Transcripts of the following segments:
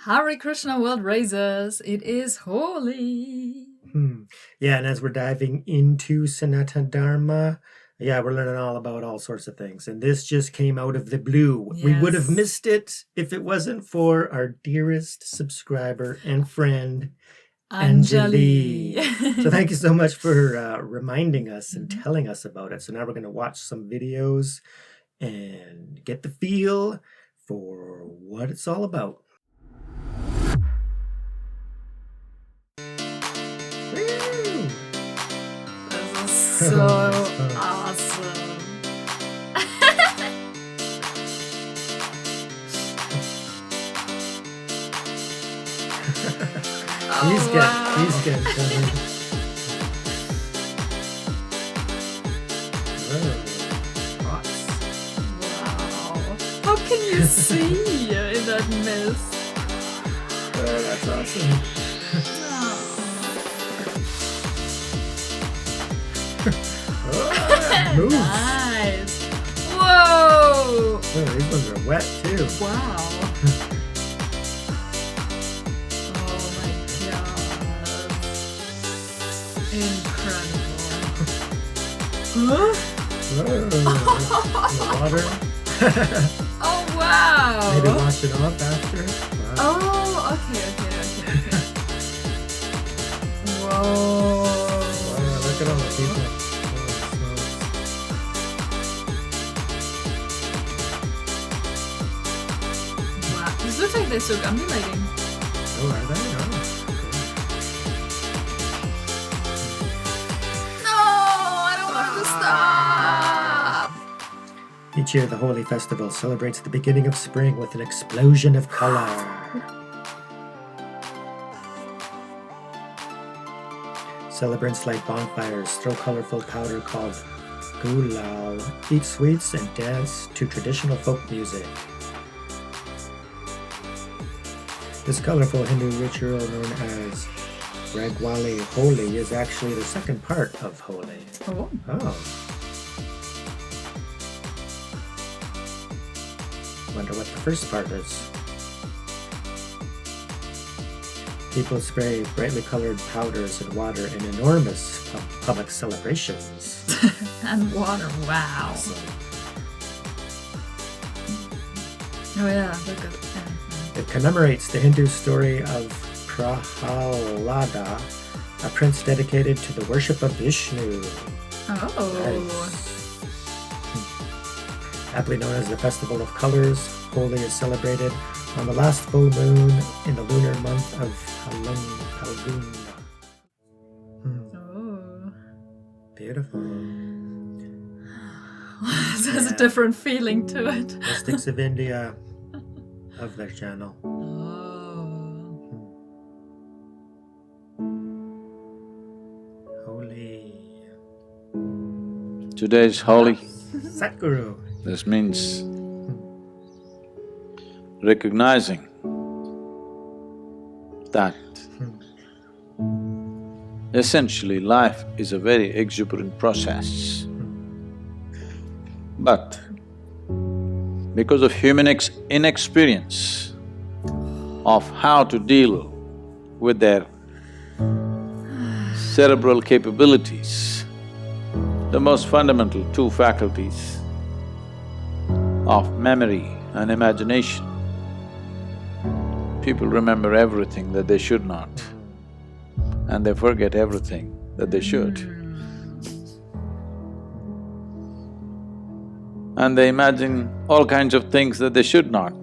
Hare Krishna World Raisers, it is Holi. Yeah, and as we're diving into Sanatana Dharma, we're learning all about all sorts of things. And this just came out of the blue. Yes. We would have missed it if it wasn't for our dearest subscriber and friend, Anjali. So thank you so much for reminding us and telling us about it. So now we're going to watch some videos and get the feel for what it's all about. This is so awesome. Please get going. Wow. How can you see in that mist? That's awesome. Moves. Nice. Whoa. These ones are wet too. Wow. Oh my god. Incredible. The water. Oh wow. Maybe wash it off after. Wow. Oh, okay. Whoa. Wow, look at all the people. Wow. This looks like they're so undulating. Oh, are they? No, I don't want it to stop. Each year, the Holi Festival celebrates the beginning of spring with an explosion of color. Celebrants light bonfires, throw colorful powder called gulal, eat sweets, and dance to traditional folk music. This colorful Hindu ritual known as Ragwali Holi is actually the second part of Holi. Oh. Wonder what the first part is. People spray brightly colored powders and water in enormous public celebrations. And water, wow. Awesome. Oh yeah, look at it. It commemorates the Hindu story of Prahalada, a prince dedicated to the worship of Vishnu. Oh. Nice. Aptly known as the Festival of Colors, Holi is celebrated on the last full moon in the lunar month of Falguna. Oh. Beautiful. It has a different feeling to it. Mystics of India love their channel. Holi. Today's Holi. Sadhguru. This means recognizing that essentially life is a very exuberant process. But because of human inexperience of how to deal with their cerebral capabilities, the most fundamental two faculties of memory and imagination, people remember everything that they should not, and they forget everything that they should. And they imagine all kinds of things that they should not.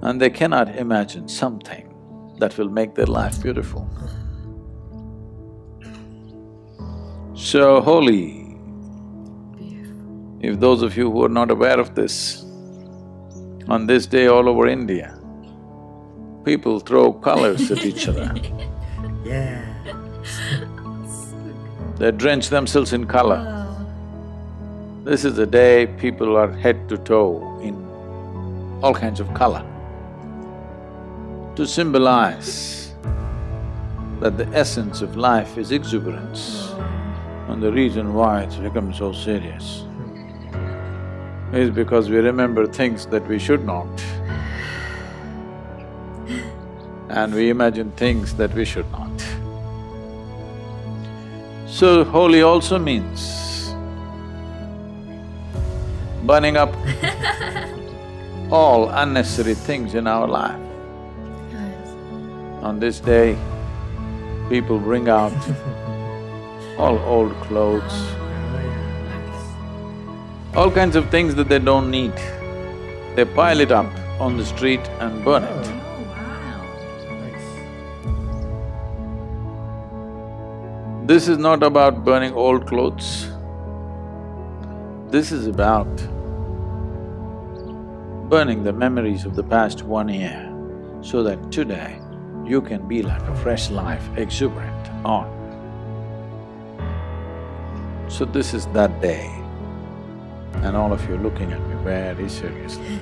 And they cannot imagine something that will make their life beautiful. So Holi, if those of you who are not aware of this, on this day all over India, people throw colors at each other. Yeah. They drench themselves in color. This is the day people are head to toe in all kinds of color to symbolize that the essence of life is exuberance. And the reason why it's become so serious is because we remember things that we should not. and we imagine things that we should not. So, Holi also means burning up all unnecessary things in our life. Yes. On this day, people bring out all old clothes, all kinds of things that they don't need. They pile it up on the street and burn it. Oh, wow. This is not about burning old clothes. This is about burning the memories of the past 1 year so that today you can be like a fresh life, exuberant, on. So this is that day. And all of you looking at me very seriously.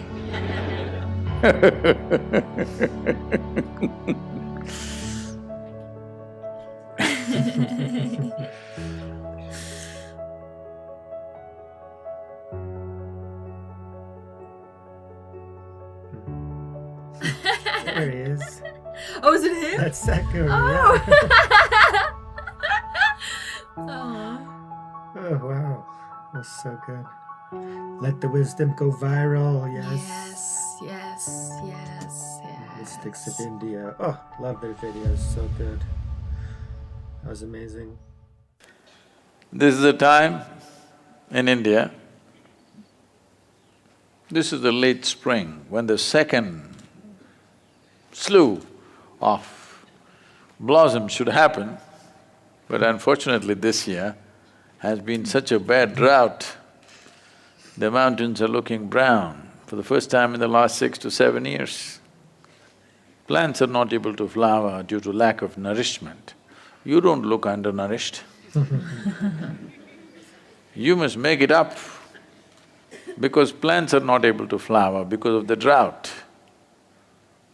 There he is. Oh, is it him? That's Sadhguru, Oh. yeah. Oh. Oh, wow. That's so good. Let the wisdom go viral, yes. Yes, yes, yes, yes. Mystics of India. Oh, love their videos, so good. That was amazing. This is the time in India, this is the late spring when the second slew of blossoms should happen, but unfortunately this year has been such a bad drought. The mountains are looking brown for the first time in the last 6 to 7 years. Plants are not able to flower due to lack of nourishment. You don't look undernourished. You must make it up because plants are not able to flower because of the drought.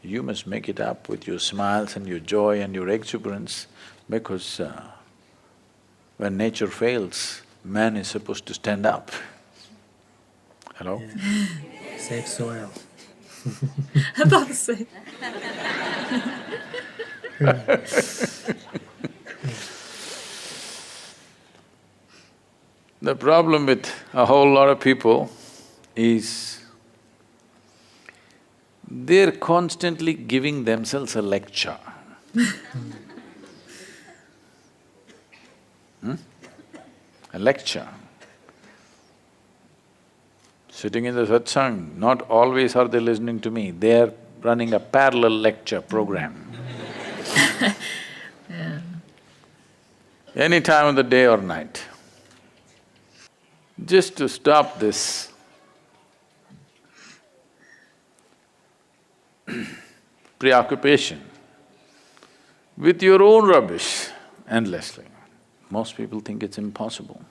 You must make it up with your smiles and your joy and your exuberance because when nature fails, man is supposed to stand up. Hello? Yeah. Save soil. About the same. The problem with a whole lot of people is they're constantly giving themselves a lecture. A lecture. Sitting in the satsang, not always are they listening to me, they're running a parallel lecture program. Yeah. Any time of the day or night. Just to stop this preoccupation with your own rubbish endlessly, most people think it's impossible.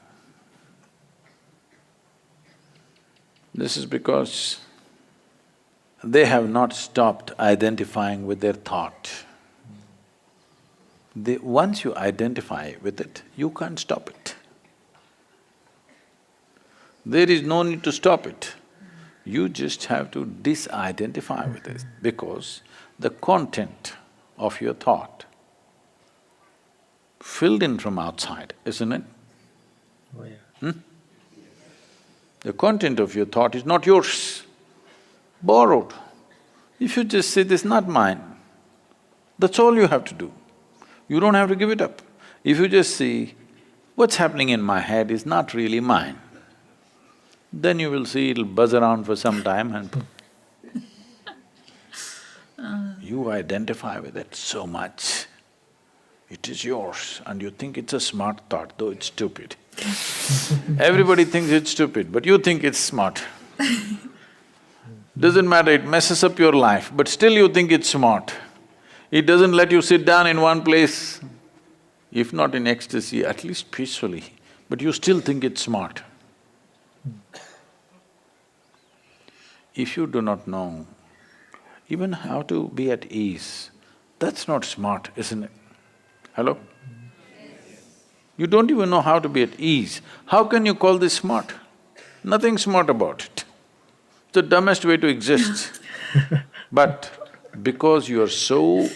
This is because they have not stopped identifying with their thought. Once you identify with it, you can't stop it. There is no need to stop it. You just have to disidentify with it because the content of your thought filled in from outside, isn't it? Oh, yeah. The content of your thought is not yours, borrowed. If you just say, this is not mine, that's all you have to do. You don't have to give it up. If you just see, what's happening in my head is not really mine, then you will see it'll buzz around for some time and you identify with it so much. It is yours and you think it's a smart thought, though it's stupid. Everybody thinks it's stupid, but you think it's smart. Doesn't matter, it messes up your life, but still you think it's smart. It doesn't let you sit down in one place, if not in ecstasy, at least peacefully, but you still think it's smart. If you do not know even how to be at ease, that's not smart, isn't it? Hello? You don't even know how to be at ease. How can you call this smart? Nothing smart about it. It's the dumbest way to exist. But because you are so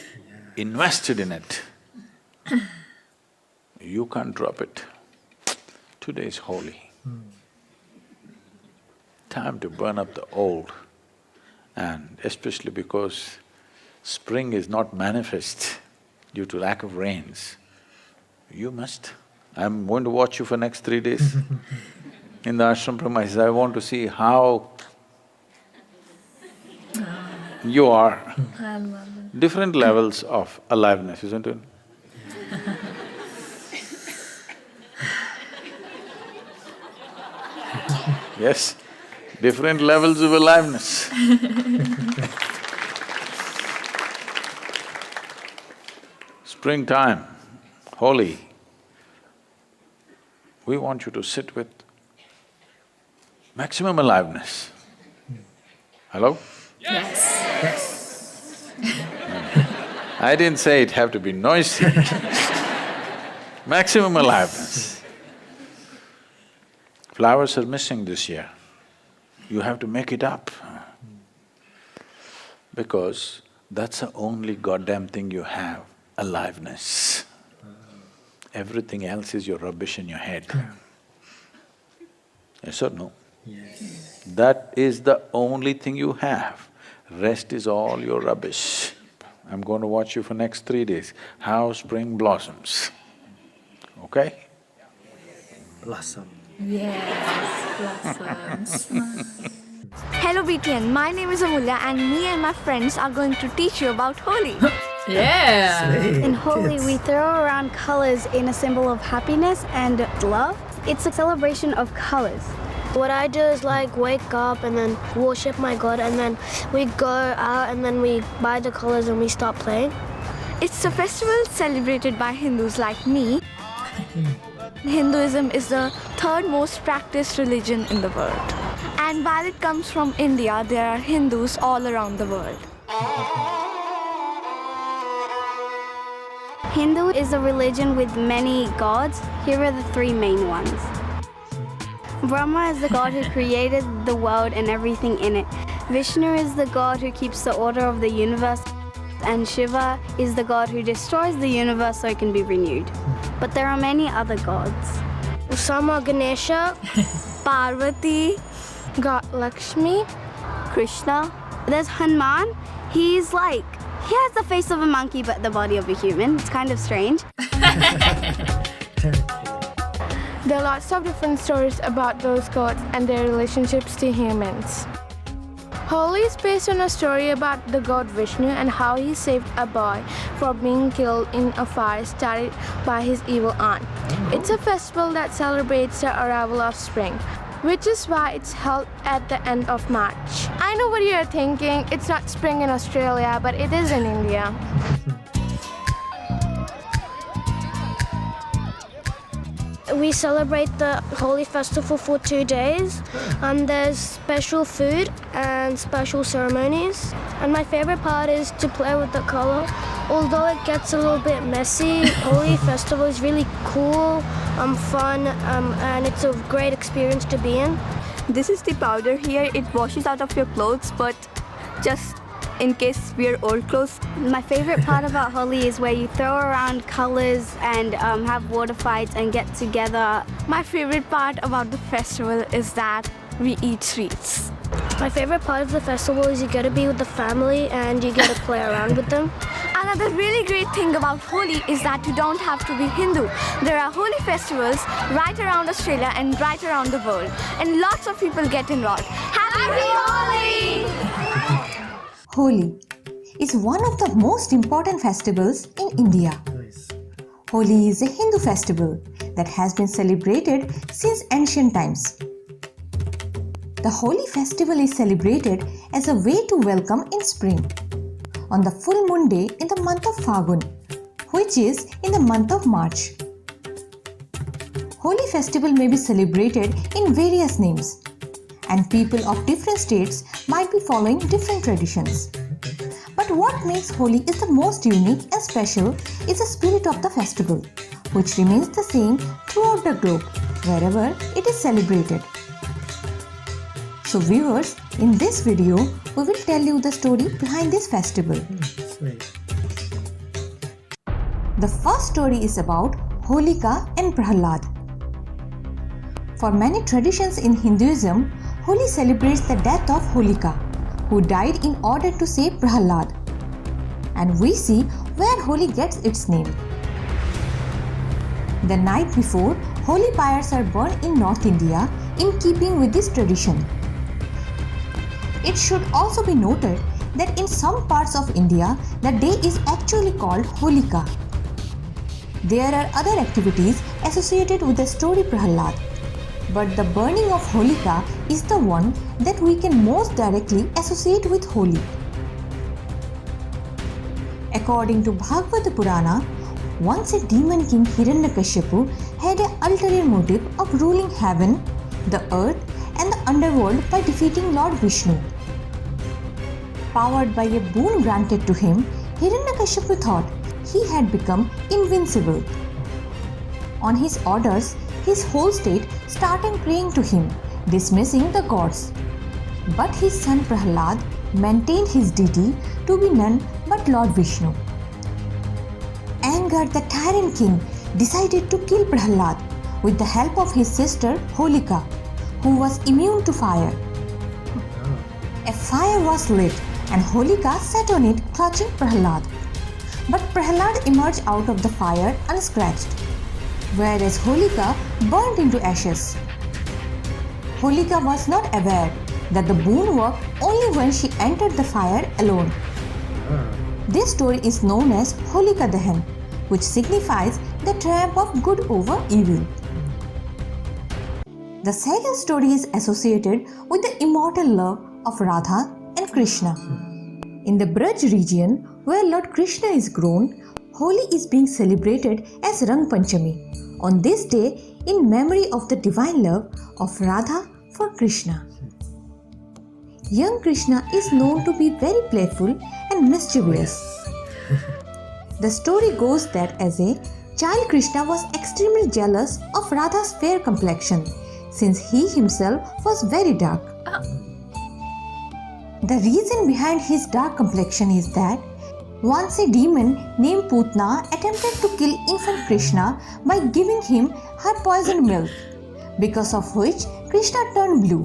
invested in it, you can't drop it. Today is holy. Time to burn up the old, and especially because spring is not manifest due to lack of rains, you must. I'm going to watch you for next 3 days in the ashram premises. I want to see how you are. I love it. Different levels of aliveness, isn't it? Yes, different levels of aliveness. Springtime, Holi, we want you to sit with maximum aliveness. Hello? Yes. I didn't say it have to be noisy. Maximum aliveness. Flowers are missing this year. You have to make it up. Because that's the only goddamn thing you have, aliveness. Everything else is your rubbish in your head. Yes or no? Yes. That is the only thing you have. Rest is all your rubbish. I'm going to watch you for next 3 days, how spring blossoms. Okay? Blossom. Yes, blossoms. Hello BTN, my name is Amulya and me and my friends are going to teach you about Holi. Yeah. Slay, In Holi, kids. we throw around colors in a symbol of happiness and love. It's a celebration of colors. What I do is like wake up and then worship my God, and then we go out and then we buy the colors and we start playing. It's a festival celebrated by Hindus like me. Hinduism is the third most practiced religion in the world. And while it comes from India, there are Hindus all around the world. Hindu is a religion with many gods. Here are the three main ones. Brahma is the god who created the world and everything in it. Vishnu is the god who keeps the order of the universe. And Shiva is the god who destroys the universe so it can be renewed. But there are many other gods. Some are Ganesha, Parvati, God Lakshmi. Krishna. There's Hanuman. He has the face of a monkey but the body of a human. It's kind of strange. There are lots of different stories about those gods and their relationships to humans. Holi is based on a story about the god Vishnu and how he saved a boy from being killed in a fire started by his evil aunt. It's a festival that celebrates the arrival of spring, which is why it's held at the end of March. I know what you're thinking, it's not spring in Australia, but it is in India. We celebrate the Holi Festival for 2 days. There's special food and special ceremonies. And my favorite part is to play with the color. Although it gets a little bit messy, Holi Festival is really cool, fun, and it's a great experience to be in. This is the powder here. It washes out of your clothes, but just in case wear old clothes. My favorite part about Holi is where you throw around colors and have water fights and get together. My favorite part about the festival is that we eat sweets. My favorite part of the festival is you get to be with the family and you get to play around with them. Another really great thing about Holi is that you don't have to be Hindu. There are Holi festivals right around Australia and right around the world, and lots of people get involved. Happy Holi! Holi is one of the most important festivals in India. Nice. Holi is a Hindu festival that has been celebrated since ancient times. The Holi festival is celebrated as a way to welcome in spring on the full moon day in the month of Phagun, which is in the month of March. Holi festival may be celebrated in various names, and people of different states might be following different traditions. But what makes Holi is the most unique and special is the spirit of the festival, which remains the same throughout the globe, wherever it is celebrated. So viewers, in this video, we will tell you the story behind this festival. Slay. The first story is about Holika and Prahlad. For many traditions in Hinduism, Holi celebrates the death of Holika, who died in order to save Prahlad. And we see where Holi gets its name. The night before, holy pyres are burned in North India in keeping with this tradition. It should also be noted that in some parts of India, the day is actually called Holika. There are other activities associated with the story Prahlad, but the burning of Holika is the one that we can most directly associate with Holi. According to Bhagavata Purana, once a demon king Hiranyakashipu had an ulterior motive of ruling heaven, the earth and the underworld by defeating Lord Vishnu. Powered by a boon granted to him, Hiranyakashipu thought he had become invincible. On his orders, his whole state started praying to him, dismissing the gods. But his son Prahlad maintained his deity to be none but Lord Vishnu. Angered, the tyrant king decided to kill Prahlad with the help of his sister Holika, who was immune to fire. A fire was lit and Holika sat on it, clutching Prahlad. But Prahlad emerged out of the fire unscratched, whereas Holika burned into ashes. Holika was not aware that the boon worked only when she entered the fire alone. This story is known as Holika Dahan, which signifies the triumph of good over evil. The second story is associated with the immortal love of Radha and Krishna. In the Braj region, where Lord Krishna is grown, Holi is being celebrated as Rang Panchami, on this day in memory of the divine love of Radha for Krishna. Young Krishna is known to be very playful and mischievous. The story goes that as a child, Krishna was extremely jealous of Radha's fair complexion, since he himself was very dark. The reason behind his dark complexion is that once a demon named Putna attempted to kill infant Krishna by giving him her poisoned milk, because of which Krishna turned blue.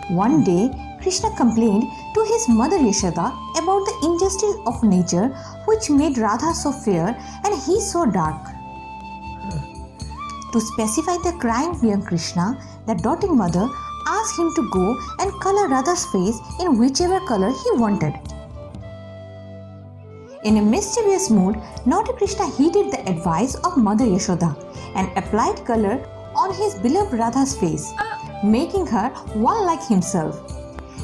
One day, Krishna complained to his mother Yashoda about the injustice of nature which made Radha so fair and he so dark. To specify the crying young Krishna, the doting mother asked him to go and color Radha's face in whichever color he wanted. In a mischievous mood, naughty Krishna heeded the advice of Mother Yashoda and applied color on his beloved Radha's face, making her one like himself.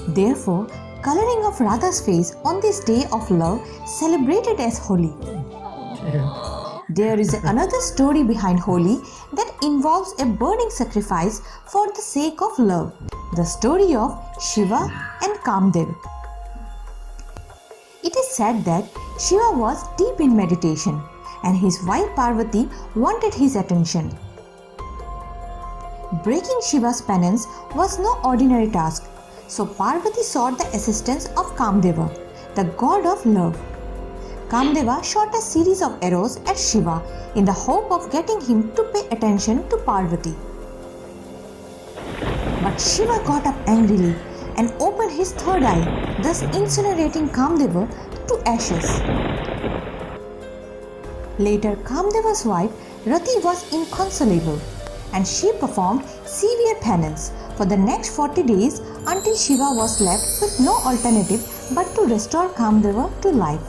Therefore, coloring of Radha's face on this day of love celebrated as Holi. There is another story behind Holi that involves a burning sacrifice for the sake of love. The story of Shiva and Kamdev. It is said that Shiva was deep in meditation and his wife Parvati wanted his attention. Breaking Shiva's penance was no ordinary task, so Parvati sought the assistance of Kamdeva, the god of love. Kamdeva shot a series of arrows at Shiva in the hope of getting him to pay attention to Parvati. But Shiva got up angrily and opened his third eye, thus incinerating Kamdeva to ashes. Later, Kamdeva's wife Rati was inconsolable and she performed severe penance for the next 40 days until Shiva was left with no alternative but to restore Kamdeva to life.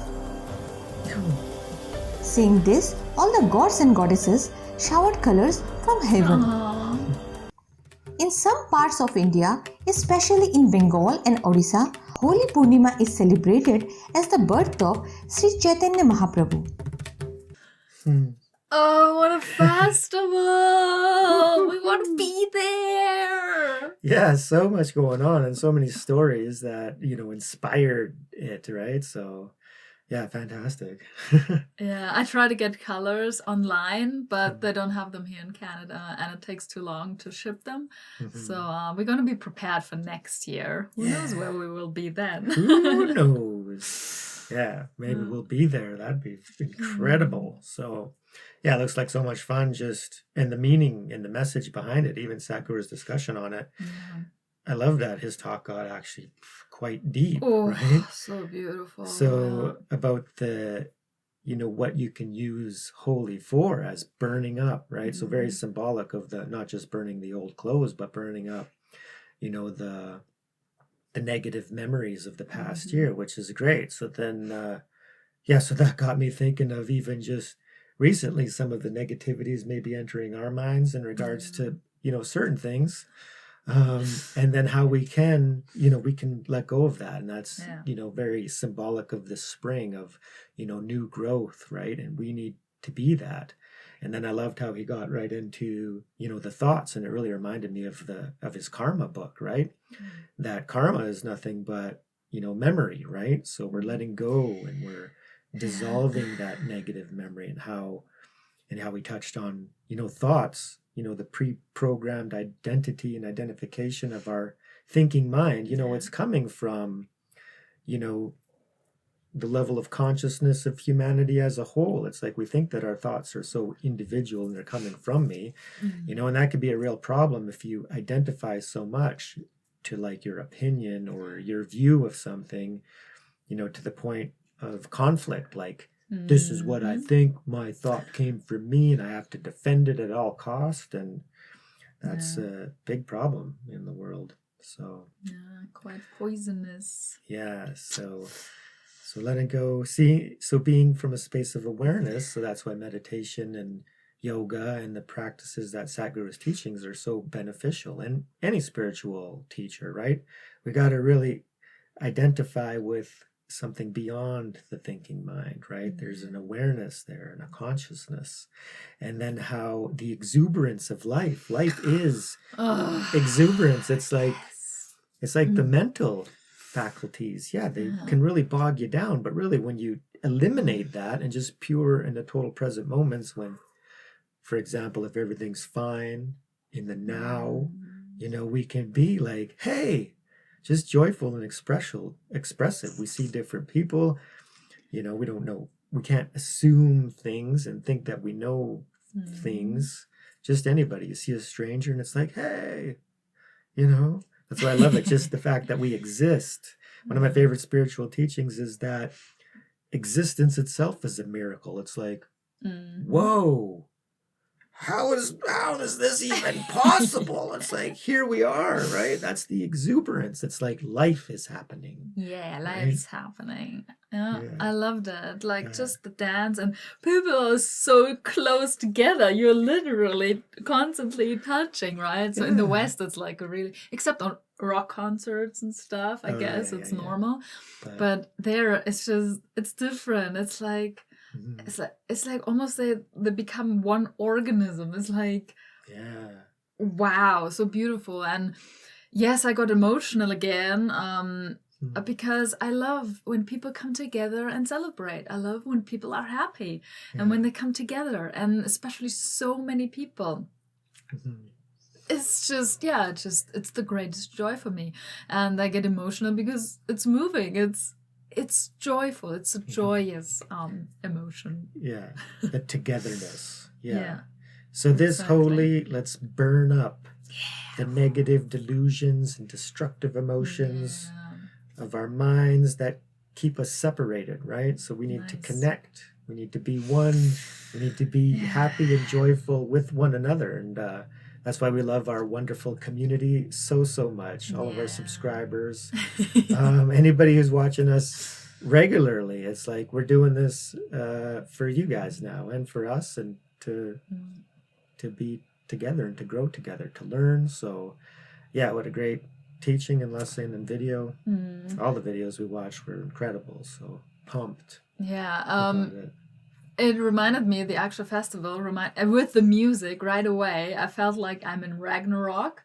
Seeing this, all the gods and goddesses showered colors from heaven. In some parts of India, especially in Bengal and Orissa, Holi Purnima is celebrated as the birth of Sri Chaitanya Mahaprabhu. Oh, what a festival! We want to be there! Yeah, so much going on and so many stories that, inspired it, right? So, yeah, fantastic. Yeah, I try to get colors online, but they don't have them here in Canada and it takes too long to ship them. So we're going to be prepared for next year. Who knows where we will be then? Who knows? Yeah, maybe we'll be there. That'd be incredible. So, yeah, it looks like so much fun. Just and the meaning and the message behind it, even Sadhguru's discussion on it. Yeah. I love that his talk got actually quite deep, Oh, right? so beautiful. So about the, what you can use holy for as burning up, right? So very symbolic of the not just burning the old clothes, but burning up, the negative memories of the past year, which is great. So then, so that got me thinking of even just recently some of the negativities maybe entering our minds in regards to, certain things. And then how we can let go of that. And that's, very symbolic of the spring of, new growth, right? And we need to be that. And then I loved how he got right into, the thoughts, and it really reminded me of his karma book, right? That karma is nothing but, memory, right? So we're letting go and we're dissolving that negative memory, and how we touched on, thoughts, the pre-programmed identity and identification of our thinking mind, it's coming from, the level of consciousness of humanity as a whole. It's like we think that our thoughts are so individual and they're coming from me, and that could be a real problem if you identify so much to like your opinion or your view of something, to the point of conflict, like this is what I think, my thought came from me, and I have to defend it at all cost, and that's a big problem in the world. So quite poisonous. Yeah, so letting go, being from a space of awareness. So that's why meditation and yoga and the practices that Sadhguru's teachings are so beneficial, and any spiritual teacher, right? We got to really identify with something beyond the thinking mind, right? There's an awareness there and a consciousness. And then how the exuberance of life is exuberance. It's like the mental faculties. Yeah, they can really bog you down, but really when you eliminate that and just pure in the total present moments, when, for example, if everything's fine in the now, we can be like, hey, just joyful and expressive. We see different people, we don't know, we can't assume things and think that we know things. Just anybody, you see a stranger and it's like, hey, that's why I love it. Just the fact that we exist. One of my favorite spiritual teachings is that existence itself is a miracle. It's like, whoa, how is this even possible? It's like, here we are, right? That's the exuberance. It's like life is happening. Yeah, life's happening. Yeah, I loved it. Like just the dance, and people are so close together. You're literally constantly touching, right? So in the West, it's like a really, except on rock concerts and stuff, I guess it's normal. But there, it's different. It's like, it's like almost they become one organism. It's like, wow, so beautiful. And yes, I got emotional again, because I love when people come together and celebrate. I love when people are happy and when they come together, and especially so many people. It's just, it's the greatest joy for me. And I get emotional because it's moving. It's joyful. It's a joyous emotion. Yeah, the togetherness. Yeah. So this Holi, let's burn up the negative delusions and destructive emotions of our minds that keep us separated, right? So we need to connect. We need to be one. We need to be happy and joyful with one another. And that's why we love our wonderful community so much. All of our subscribers. Anybody who's watching us regularly, it's like we're doing this for you guys now and for us, and to be together and to grow together, to learn. So what a great teaching and lesson and video. All the videos we watched were incredible, so pumped. It reminded me of the actual festival, with the music right away. I felt like I'm in Ragnarok,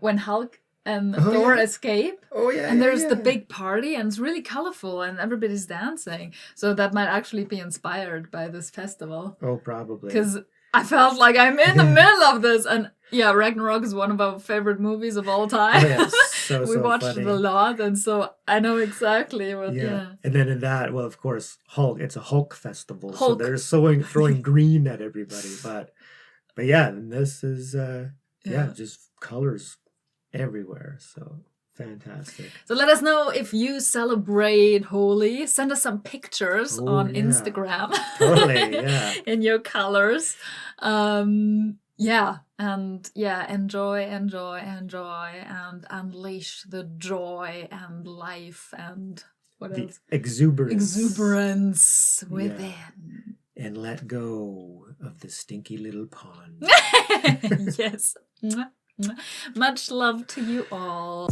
when Hulk and Thor escape. And there's the big party, and it's really colorful, and everybody's dancing. So that might actually be inspired by this festival. Oh, probably. Because I felt like I'm in the middle of this. And yeah, Ragnarok is one of our favorite movies of all time. Oh, yeah, We watched funny. it a lot, and so I know exactly what. Yeah. And then in that, well, of course, Hulk. It's a Hulk festival, so Hulk. they're throwing green at everybody. But yeah, and this is just colors everywhere. So fantastic. So let us know if you celebrate Holi. Send us some pictures on Instagram. Totally, yeah. In your colors. Enjoy and unleash the joy and life and what else? Exuberance within. And let go of the stinky little pond. Yes. Much love to you all.